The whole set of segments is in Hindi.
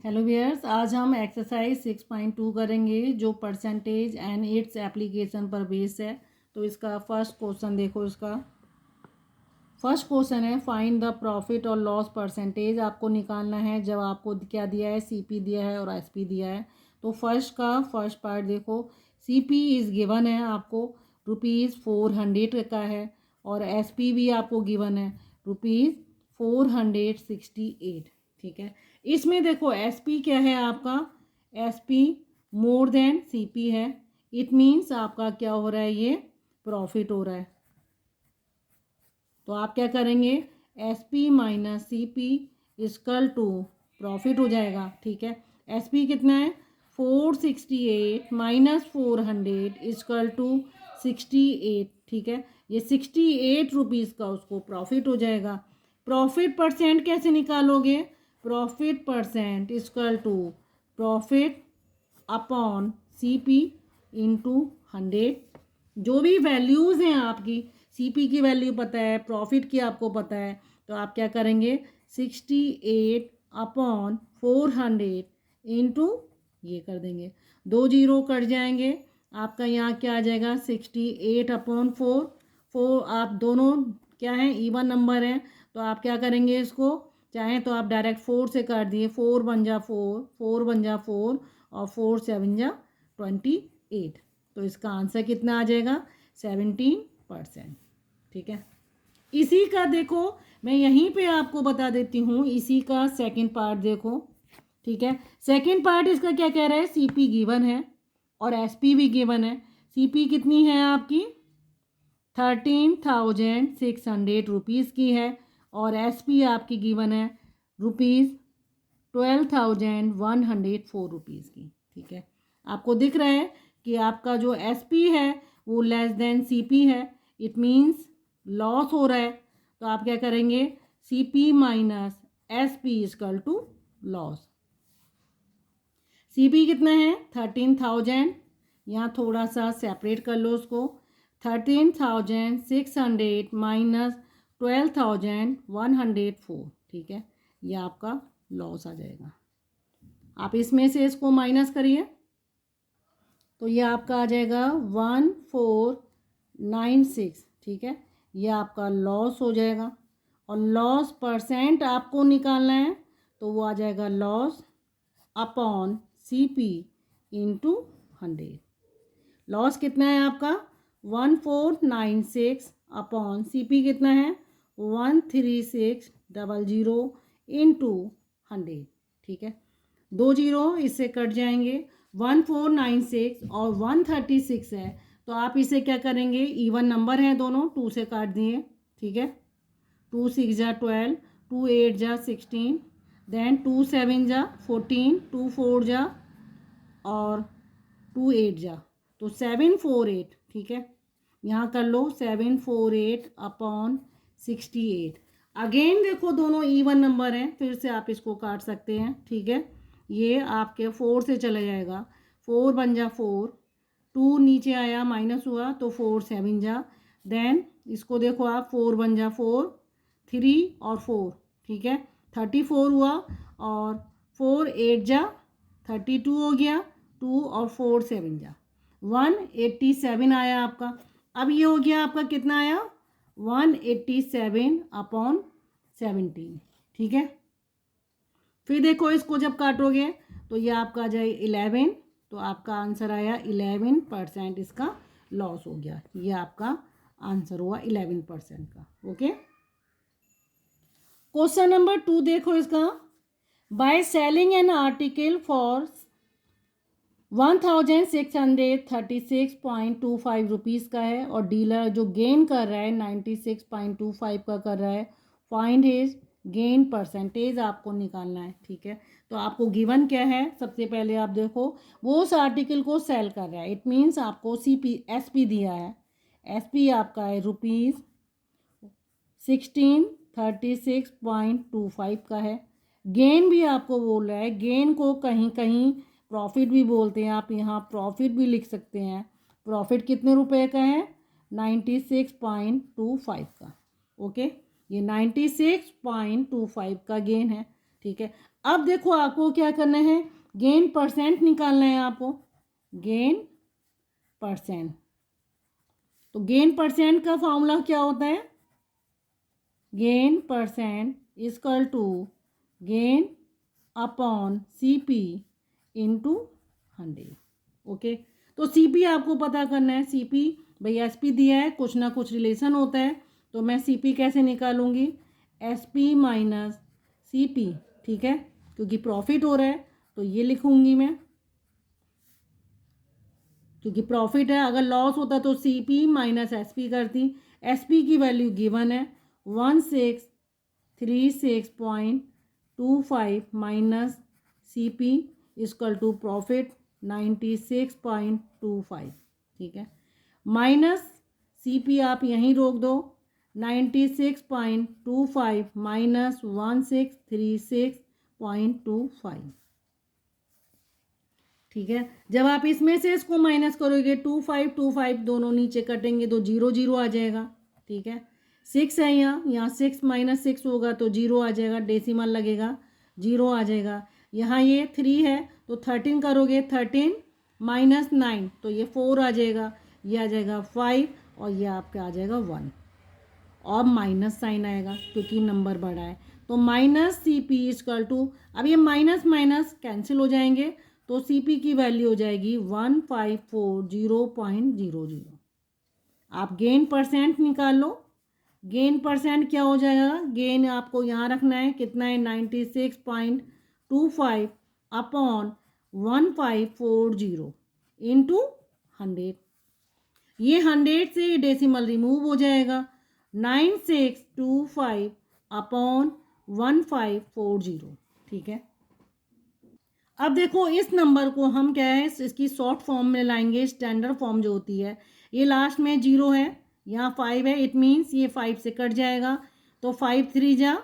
हेलो वियर्स, आज हम एक्सरसाइज 6.2 करेंगे जो परसेंटेज एंड इट्स एप्लीकेशन पर बेस है। तो इसका फर्स्ट क्वेश्चन देखो। इसका फर्स्ट क्वेश्चन है फाइंड द प्रॉफिट और लॉस परसेंटेज। आपको निकालना है जब आपको क्या दिया है, सीपी दिया है और एसपी दिया है। तो फर्स्ट पार्ट देखो, सीपी इज़ गिवन है आपको ₹400 का है और एसपी भी आपको गिवन है ₹468। ठीक है, इसमें देखो एसपी क्या है आपका, एसपी मोर देन सीपी है। इट मीन्स आपका क्या हो रहा है, ये प्रॉफिट हो रहा है। तो आप क्या करेंगे, S P minus C P equal to profit हो जाएगा। ठीक है, एस पी कितना है 468 माइनस 400 इजकल टू 68। ठीक है, ये 68 रुपीज़ का उसको प्रॉफिट हो जाएगा। प्रॉफिट परसेंट कैसे निकालोगे, profit percent equal to profit upon C P into 100। जो भी वैल्यूज़ हैं आपकी, सीपी की वैल्यू पता है, प्रॉफिट की आपको पता है, तो आप क्या करेंगे 68 अपॉन 400 इंटू ये कर देंगे, 2 जीरो कट जाएंगे। आपका यहाँ क्या आ जाएगा 68 अपॉन 4 आप दोनों क्या हैं, इवन नंबर हैं। तो आप क्या करेंगे, इसको चाहें तो आप डायरेक्ट 4 से काट दिए, 4 बन जा 4, 4 बन जा 4 और 4 7 जा 28। तो इसका आंसर कितना आ जाएगा 17%। ठीक है, इसी का देखो मैं यहीं पे आपको बता देती हूँ, इसी का सेकंड पार्ट देखो। ठीक है, सेकंड पार्ट इसका क्या कह रहा है, सीपी गिवन है और एसपी भी गिवन है। सीपी कितनी है आपकी 13,600 रुपीज़ की है और एसपी आपकी गिवन है ₹12,104 रुपीज़ की। ठीक है, आपको दिख रहा है कि आपका जो एसपी है वो लेस देन सीपी है। इट मीन्स लॉस हो रहा है। तो आप क्या करेंगे, CP minus SP equal to loss. CP कितना है 13,000, यहाँ थोड़ा सा सेपरेट कर लो उसको, 13,600 माइनस 12,104। ठीक है, ये आपका लॉस आ जाएगा। आप इसमें से इसको माइनस करिए तो ये आपका आ जाएगा 1496। ठीक है, ये आपका लॉस हो जाएगा और लॉस परसेंट आपको निकालना है तो वो आ जाएगा loss upon C P into 100। Loss कितना है आपका 1496 अपॉन सी पी कितना है 13600 इंटू 100। ठीक है, 2 जीरो इससे कट जाएंगे, 1496 और 136 है। तो आप इसे क्या करेंगे, इवन नंबर हैं दोनों, 2 से काट दिए। ठीक है, 2 6 जा 12, 2 8 जा 16, देन 2 7 जा 14, 2 4 जा और 2 8 जा, तो 748। ठीक है, यहाँ कर लो 748 अपॉन 68। अगेन देखो दोनों इवन नंबर हैं, फिर से आप इसको काट सकते हैं। ठीक है, ये आपके 4 से चला जाएगा, 4 बन जा 4, 2 नीचे आया माइनस हुआ तो 4 7 जा, देन इसको देखो आप 4 बन जा 4, 3 और 4। ठीक है, 34 हुआ और 4 8 जा 32 हो गया, 2 और 4 7 जा 187 आया आपका। अब ये हो गया आपका कितना आया 187 अपॉन 17। ठीक है, फिर देखो इसको जब काटोगे तो ये आपका आ जाए 11। तो आपका आंसर आया 11%, इसका लॉस हो गया। ये आपका आंसर हुआ 11% का। ओके, क्वेश्चन नंबर 2 देखो इसका, by selling an article for 1636.25 rupees का है और डीलर जो गेन कर रहा है 96.25 का कर रहा है। फाइंड हिज गेन परसेंटेज आपको निकालना है। ठीक है, तो आपको गिवन क्या है, सबसे पहले आप देखो वो उस आर्टिकल को सेल कर रहा है। इट मीन्स आपको एसपी दिया है, एसपी आपका है ₹1636.25 का है। गेन भी आपको बोल रहा है, गेन को कहीं कहीं प्रॉफिट भी बोलते हैं, आप यहाँ प्रॉफिट भी लिख सकते हैं। प्रॉफिट कितने रुपए का है 96.25 का। ओके, ये 96.25 का गेन है। ठीक है, अब देखो आपको क्या करना है, गेन परसेंट निकालना है आपको, गेन परसेंट। तो गेन परसेंट का फॉर्मूला क्या होता है, gain percent equal to gain upon CP into 100। Okay, तो सीपी आपको पता करना है, सीपी भाई एसपी दिया है, कुछ ना कुछ रिलेशन होता है, तो मैं सीपी कैसे निकालूंगी, एसपी माइनस सीपी, ठीक है, क्योंकि प्रॉफिट हो रहा है तो ये लिखूंगी मैं, क्योंकि प्रॉफिट है। अगर लॉस होता तो सीपी माइनस एसपी करती। एसपी की वैल्यू गिवन है 1636.25 minus CP equal to profit 96.25, ठीक है, माइनस सीपी आप यहीं रोक दो, 96.25 माइनस 1636.25, ठीक है। जब आप इसमें से इसको माइनस करोगे 2525 दोनों नीचे कटेंगे तो 0 0 आ जाएगा, ठीक है। 6 है यहाँ 6 माइनस 6 होगा तो 0 आ जाएगा, डेसिमल लगेगा 0 आ जाएगा। यहाँ ये 3 है तो 13 करोगे, 13 माइनस 9 तो ये 4 आ जाएगा, ये आ जाएगा 5 और ये आपका आ जाएगा 1 और माइनस साइन आएगा क्योंकि नंबर बड़ा है। तो minus C P equal to, अब ये माइनस माइनस कैंसिल हो जाएंगे तो सी पी की वैल्यू हो जाएगी 1540.00। आप गेन परसेंट निकाल लो, गेन परसेंट क्या हो जाएगा, गेन आपको यहाँ रखना है, कितना है 96.25 अपॉन 1540 इंटू 100। ये 100 से डेसिमल रिमूव हो जाएगा, 9625 अपॉन 1540, ठीक है। अब देखो इस नंबर को हम क्या है, इसकी शॉर्ट फॉर्म में लाएंगे, स्टैंडर्ड फॉर्म जो होती है, ये लास्ट में 0 है, यहाँ 5 है, इट मीन्स ये 5 से कट जाएगा, तो 5 3 जा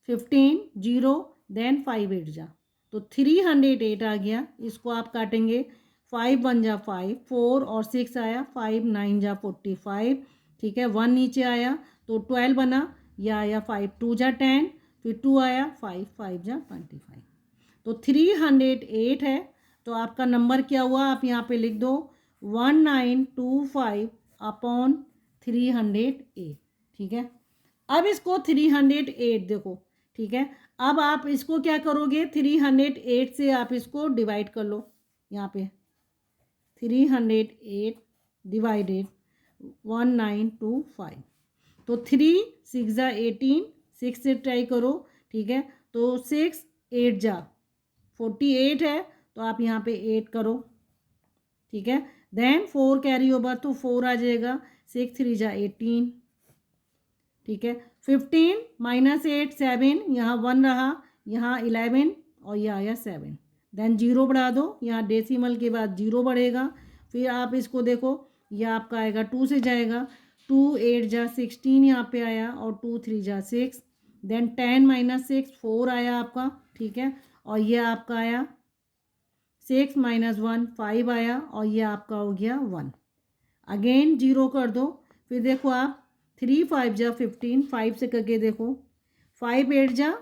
15, 0 देन 5 8 जा, तो 308 आ गया। इसको आप काटेंगे, 5 1 जा 5, 4 और 6 आया, 5 9 जा 45, ठीक है, 1 नीचे आया तो 12 बना, यह आया 5 2 जा 10, फिर 2 आया 5 5 जा 25, तो 308 है। तो आपका नंबर क्या हुआ, आप यहाँ पे लिख दो 1925 अपॉन 308, ठीक है। अब इसको 308 देखो, ठीक है, अब आप इसको क्या करोगे, 308 से आप इसको डिवाइड कर लो, यहाँ पे 308 डिवाइडेड 1925, तो 3 6 जा 18, 6 से ट्राई करो, ठीक है, तो 6 8 जा 48 है, तो आप यहाँ पे 8 करो, ठीक है, देन 4 कैरी ओवर तो 4 आ जाएगा, 6 3 जा 18, ठीक है, 15 माइनस 8 7, यहाँ 1 रहा, यहाँ 11 और यह आया 7, देन 0 बढ़ा दो, यहाँ डेसिमल के बाद 0 बढ़ेगा, फिर आप इसको देखो, यह आपका आएगा 2 से जाएगा, 2 8 जा 16 यहाँ पे आया और 2 3 जा 6, देन 10 माइनस 6 4 आया आपका, ठीक है, और ये आपका आया 6 माइनस 1 5 आया और ये आपका हो गया 1, अगेन 0 कर दो, फिर देखो आप 3 5 जा 15, 5 से करके देखो, 5 8 जा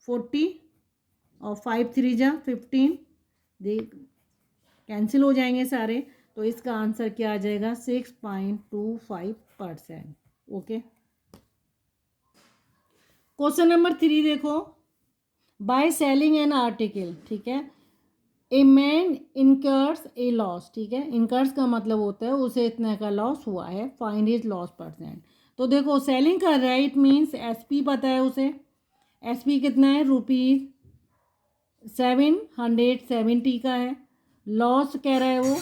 40 और 5 3 जा 15, देख कैंसिल हो जाएंगे सारे, तो इसका आंसर क्या आ जाएगा 6.25%। ओके, क्वेश्चन नंबर 3 देखो, बाय सेलिंग एन आर्टिकल, ठीक है, a man incurs A loss, ठीक है, इनकर्स का मतलब होता है उसे इतना का लॉस हुआ है, फाइंड हिज लॉस परसेंट। तो देखो सेलिंग कर रहा है, इट मीन्स एसपी पता है उसे, एसपी कितना है ₹770 का है, लॉस कह रहा है वो,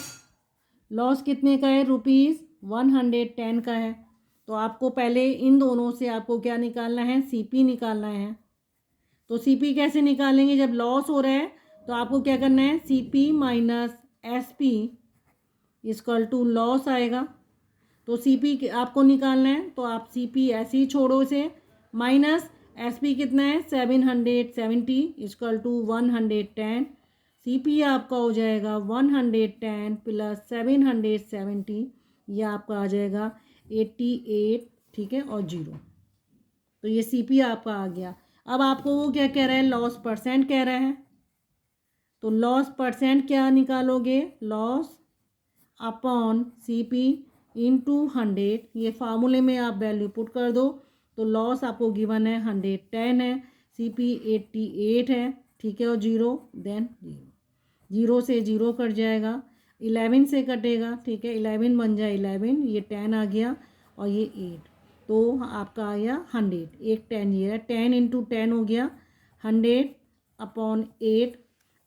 लॉस कितने का है ₹110 का है। तो आपको पहले इन दोनों से आपको क्या निकालना है, सीपी निकालना है। तो सीपी कैसे निकालेंगे, जब लॉस हो रहा है तो आपको क्या करना है, CP minus SP equal to loss आएगा, तो सीपी आपको निकालना है, तो आप सीपी ऐसे ही छोड़ो इसे, माइनस एसपी कितना है 770 इक्वल टू 110, सीपी आपका हो जाएगा 110 प्लस 770, यह आपका आ जाएगा 88, ठीक है, और 0, तो ये सीपी आपका आ गया। अब आपको वो क्या कह रहा है, लॉस परसेंट कह रहा है। तो लॉस परसेंट क्या निकालोगे, loss upon C P into 100, ये फार्मूले में आप वैल्यू पुट कर दो। तो लॉस आपको गिवन है 110 है, सी पी 88 है, ठीक है, और जीरो, देन जीरो, जीरो से जीरो कट जाएगा, 11 से कटेगा, ठीक है, 11 बन जाए 11, ये 10 आ गया और ये 8, तो आपका आ गया 100, एक 10 ये है, 10 इंटू 10 हो गया 100 अपॉन 8।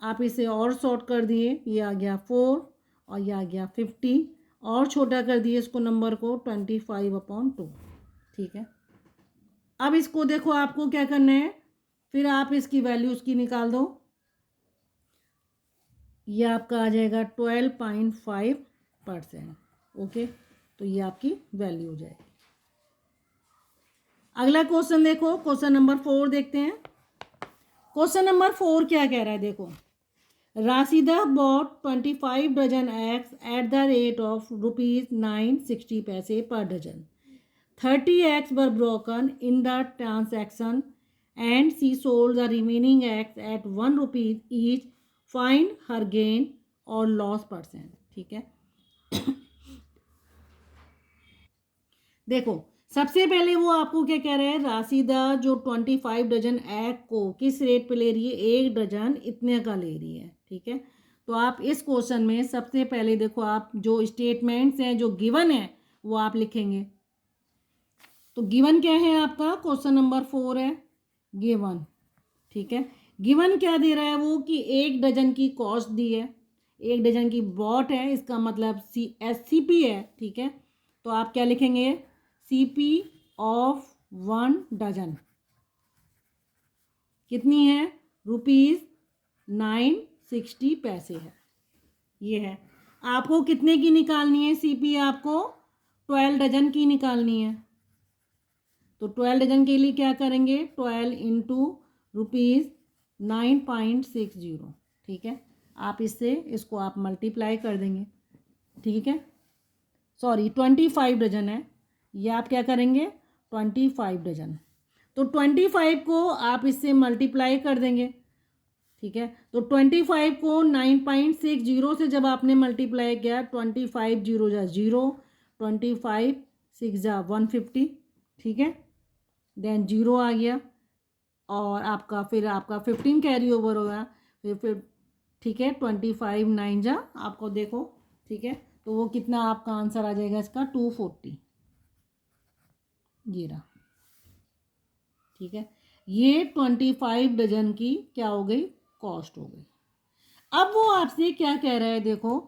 आप इसे और शॉर्ट कर दिए, ये आ गया 4 और ये आ गया 50, और छोटा कर दिए इसको नंबर को 25 अपॉन 2, ठीक है। अब इसको देखो आपको क्या करना है, फिर आप इसकी वैल्यू उसकी निकाल दो, ये आपका आ जाएगा 12.5%, ओके, तो ये आपकी वैल्यू हो जाएगी। अगला क्वेश्चन देखो, क्वेश्चन नंबर 4 देखते हैं। क्वेश्चन नंबर 4 क्या कह रहा है, देखो, Rashida bought 25 dozen eggs at the rate of ₹9.60 per dozen. 30 eggs were broken in the transaction and she sold the remaining eggs at ₹1 each. Find her gain or loss percent, ठीक है। देखो, सबसे पहले वो आपको क्या कह रहे हैं, राशिदा जो 25 डजन एग को किस रेट पे ले रही है, 1 डजन इतने का ले रही है, ठीक है। तो आप इस क्वेश्चन में सबसे पहले देखो, आप जो स्टेटमेंट्स हैं जो गिवन है वो आप लिखेंगे। तो गिवन क्या है आपका, क्वेश्चन नंबर 4 है गिवन, ठीक है। गिवन क्या दे रहा है वो, कि 1 डजन की कॉस्ट दी है, 1 डजन की बॉट है, इसका मतलब SCP है, ठीक है। तो आप क्या लिखेंगे, CP ऑफ 1 डजन कितनी है, ₹9.60 है, ये है। आपको कितने की निकालनी है CP, आपको 12 डजन की निकालनी है। तो 12 डजन के लिए क्या करेंगे, 12 इंटू ₹9.60, ठीक है। आप इससे इसको आप मल्टीप्लाई कर देंगे, ठीक है। सॉरी 25 डजन है, ये आप क्या करेंगे 25 डजन, तो 25 को आप इससे मल्टीप्लाई कर देंगे, ठीक है। तो 25 को 9.60 से जब आपने मल्टीप्लाई किया, 25 जीरो जा जीरो, 25 6 जा 150, ठीक है, देन जीरो आ गया, और आपका फिर आपका 15 कैरी ओवर होगा, फिर ठीक है, 25 9 जा आपको देखो, ठीक है, तो वो कितना आपका आंसर आ जाएगा इसका 240, ये रहा, ठीक है। ये 25 डजन की क्या हो गई, कॉस्ट हो गई। अब वो आपसे क्या कह रहा है, देखो,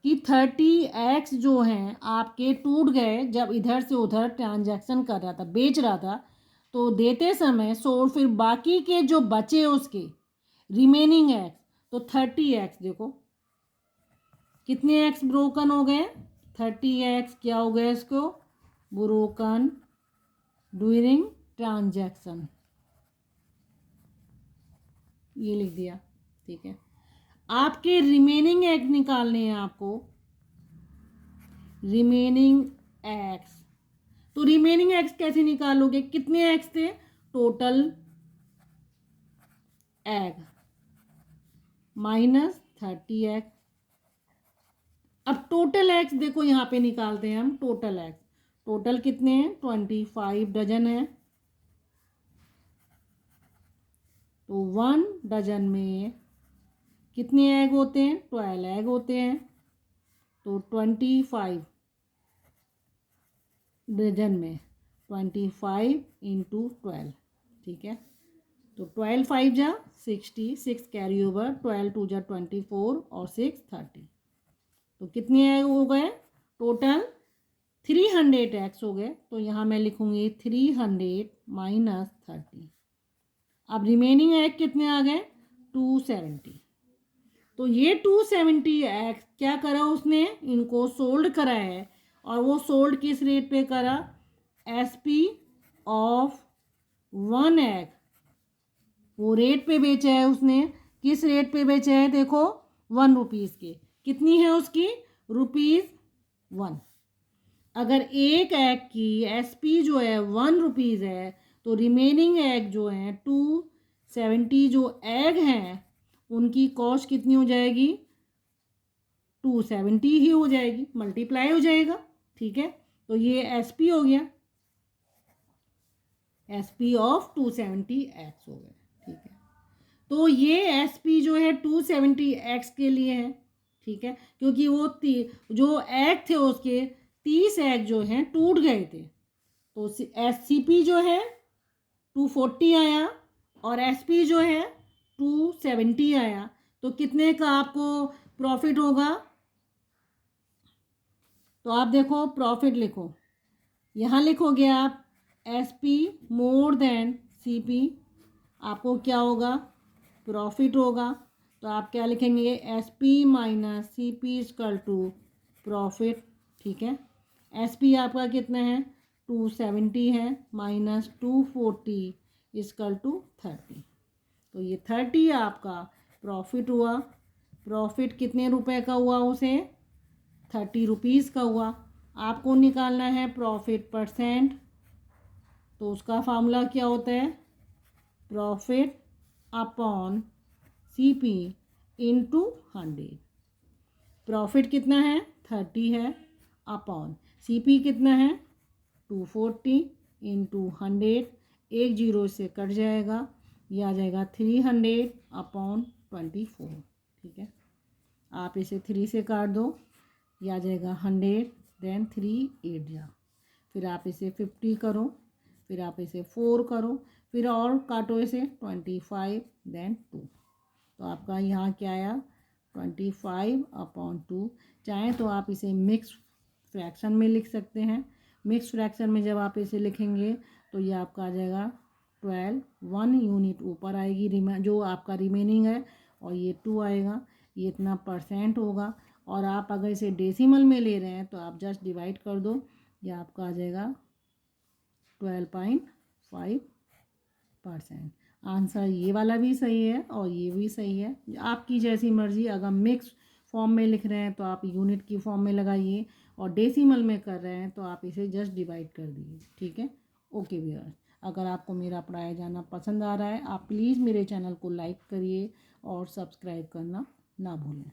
कि 30 एक्स जो हैं आपके टूट गए जब इधर से उधर ट्रांजैक्शन कर रहा था, बेच रहा था, तो देते समय सोल्ड, फिर बाकी के जो बचे उसके रिमेनिंग एक्स, तो 30 एक्स देखो कितने एक्स ब्रोकन हो गए, 30 एक्स क्या हो गए इसको, ब्रोकन ड्यूरिंग ट्रांजैक्शन, ये लिख दिया, ठीक है। आपके रिमेनिंग एक्स निकालने हैं आपको, रिमेनिंग एक्स, तो रिमेनिंग एक्स कैसे निकालोगे, कितने एक्स थे, टोटल एग माइनस 30 एक्स। अब टोटल एक्स देखो यहाँ पे निकालते हैं हम, टोटल एक्स, टोटल कितने हैं 25 डजन है, तो 1 डजन में कितने एग होते हैं, 12 एग होते हैं, तो 25 डजन में 25 इंटू 12, ठीक है। तो 12 5 जा 60, 6 कैरी ओवर, 12 2 जा 24 और 6 30, तो कितने एग हो गए टोटल 300 एक्स हो गए। तो यहाँ मैं लिखूँगी 300 माइनस 30। अब रिमेनिंग एग कितने आ गए 270। तो ये 270 एक्स क्या करा उसने, इनको सोल्ड करा है, और वो सोल्ड किस रेट पे करा, SP ऑफ 1 एग, वो रेट पे बेचा है उसने, किस रेट पे बेचा है देखो, ₹1 के, कितनी है उसकी ₹1। अगर एक एग की SP जो है ₹1 है, तो रिमेनिंग एग जो हैं 270 जो एग हैं उनकी कॉस्ट कितनी हो जाएगी, 270 ही हो जाएगी, मल्टीप्लाई हो जाएगा। ठीक है, तो ये एसपी हो गया, एसपी ऑफ 270 एक्स हो गया। ठीक है, तो ये एसपी जो है 270 एक्स के लिए है। ठीक है, क्योंकि वो जो एग थे उसके 30 एग जो हैं टूट गए थे, तो एससीपी जो है 240 आया और एसपी जो है 270 आया। तो कितने का आपको प्रॉफिट होगा, तो आप देखो प्रॉफिट लिखो, यहाँ लिखोगे आप एसपी मोर देन सीपी, आपको क्या होगा, प्रॉफिट होगा। तो आप क्या लिखेंगे, SP minus CP equal to profit. ठीक है, एसपी आपका कितना है 270 है माइनस 240 इक्वल टू 30, तो ये 30 आपका प्रॉफिट हुआ। प्रॉफिट कितने रुपए का हुआ, उसे 30 रुपीज़ का हुआ। आपको निकालना है प्रॉफिट परसेंट, तो उसका फार्मूला क्या होता है, profit upon CP into 100। Profit कितना है 30 है, अपॉन सीपी कितना है 240 इंटू 100, एक जीरो से कट जाएगा, ये आ जाएगा 300 अपॉन 24। ठीक है, आप इसे 3 से काट दो, ये आ जाएगा 100, देन 3 8 जा, फिर आप इसे 50 करो, फिर आप इसे 4 करो, फिर और काटो इसे 25 देन 2, तो आपका यहाँ क्या आया 25 अपॉन 2। चाहें तो आप इसे मिक्स फ्रैक्शन में लिख सकते हैं। मिक्स फ्रैक्शन में जब आप इसे लिखेंगे तो ये आपका आ जाएगा 12, 1 यूनिट ऊपर आएगी जो आपका रिमेनिंग है, और ये 2 आएगा, ये इतना परसेंट होगा। और आप अगर इसे डेसिमल में ले रहे हैं तो आप जस्ट डिवाइड कर दो, ये आपका आ जाएगा 12.5%। आंसर ये वाला भी सही है और ये भी सही है, आपकी जैसी मर्ज़ी। अगर मिक्स फॉर्म में लिख रहे हैं तो आप यूनिट की फॉर्म में लगाइए, और डेसिमल में कर रहे हैं तो आप इसे जस्ट डिवाइड कर दीजिए। ठीक है, ओके व्यूअर्स, अगर आपको मेरा पढ़ाया जाना पसंद आ रहा है, आप प्लीज़ मेरे चैनल को लाइक करिए और सब्सक्राइब करना ना भूलें।